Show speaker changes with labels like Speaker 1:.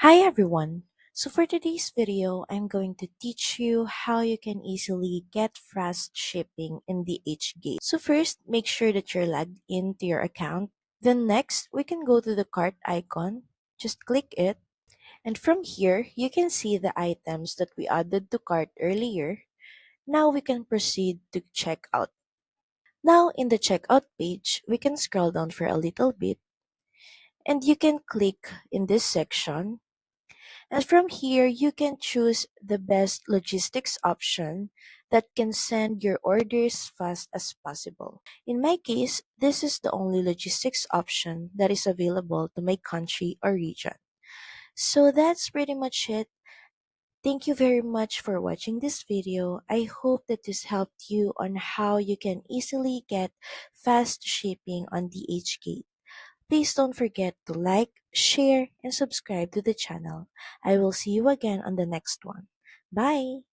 Speaker 1: Hi everyone! So for today's video, I'm going to teach you how you can easily get fast shipping in DHgate. So first, make sure that you're logged into your account. Then next, we can go to the cart icon. Just click it. And from here, you can see the items that we added to cart earlier. Now we can proceed to checkout. Now in the checkout page, we can scroll down for a little bit and you can click in this section. And from here, you can choose the best logistics option that can send your orders fast as possible. In my case, this is the only logistics option that is available to my country or region. So that's pretty much it. Thank you very much for watching this video. I hope that this helped you on how you can easily get fast shipping on DHgate. Please don't forget to like, share, and subscribe to the channel. I will see you again on the next one. Bye!